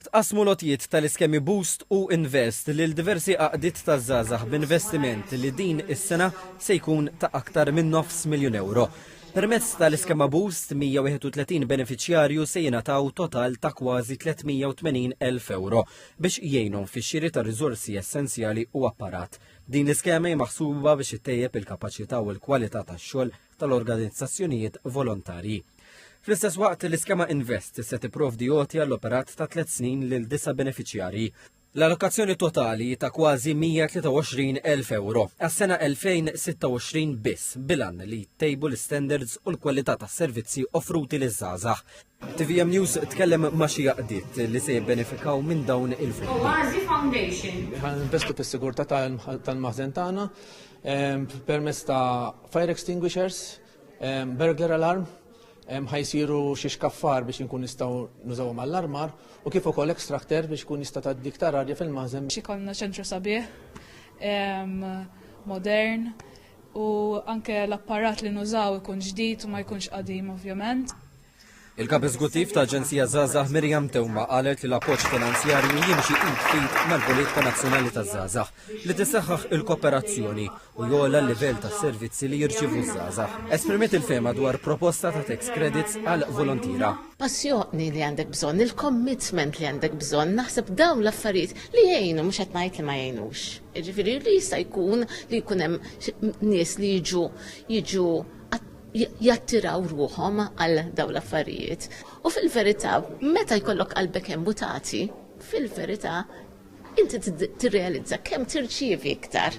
Tqasmu lotijiet tal-iskemi Boost u Invest lil diversi għaqdiet taż-żgħażagħ b'investiment li din is-sena se jkun ta' aktar minn €900,000. Permezz tal-iskema Boost 131 beneficjarju se jingħataw total ta' kważi €380,000 biex jgħinhom fix-xiri ta' riżorsi essenzjali u apparat. Din l-iskema hija maħsuba biex ittejjeb il-kapaċità u l-kwalità tax-xogħol tal-organizzazzjonijiet volontarji. Fl-istess waqt l-iskema Invest se tipprovdi għoti għall-operat ta' 3 snin lil 9 beneficjarji. L-allokazzjoni totali ta' kważi €123,000 għas-sena 2026 biss bilan li jtejbu l-standards u l-kwalità tas-servizzi offruti liż-żgħażagħ. TVM News tkellem ma' xi għaqdiet li se jibbenefikaw minn dawn il-fondi. Bażi Foundation. Ħaninvestu fis-sigurtà tal-maħżen tagħna permezz ta' fire extinguishers, burglar alarm, ħajsiru xi xkaffar biex inkun nistgħu nużawhom għall-armar u kif ukoll extractor biex ikun jista' tgħaddi iktar arja fil-maħżen. Biex ikollna ċentru sabiħ, modern u anke l-apparat li nużaw ikun ġdid u ma jkunx qadim ovvjament. Il-kap eżekuttiv ta' Aġenzija Żgħażagħ Mirjam Tewma qalet li l-appoġġ finanzjarju jimxi id mal-Politika Nazzjonali taż-Żgħażagħ li tissaħħaħ il-kooperazzjoni u jogħla l-livell tas-servizzi li jirċievu żgħażagħ. Esprimiet il-fema dwar proposta ta' tax credits għal volontira. Passjoni li għandek bżonn, il-commitment li għandek bżonn, naħseb dawn l-affarijiet li jgħinu mhux qed ngħid li ma jgħinux. Jiġifieri li jista' jkun li jkun hemm nies li jiġu jattiraw ruħom għal dawn l-affarijiet. U fil-verità, meta jkollok qalbek embutati, fil-verità, inti tirrealizza kemm tirċievi iktar.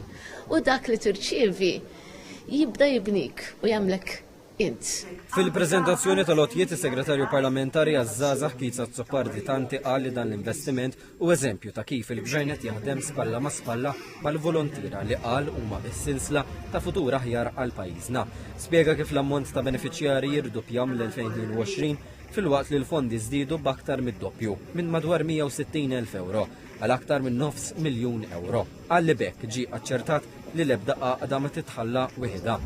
U dak li tirċievi jibda jibnik u jagħmlek int. Fil-preżentazzjoni tal-għotjiet is-Segretarju Parlamentari għaż-Żgħażagħ Kiza Zoppardi Tanti qal li dan l-investiment u eżempju ta' kif il-Gvern qed jaħdem spalla ma' spalla mal-volontira li qal huma s-silsla ta' futur aħjar għal pajjiżna. Spjega kif l-ammont ta' benefiċjarji jirdoppjaw mill-2022 fil-waqt li l-fondi żdiedu b'aktar mid-doppju minn madwar €160,000 għal aktar minn €900,000. Għalli bekk ġie aċċertat li l-ebda għaqda ma titħalla wieħeda.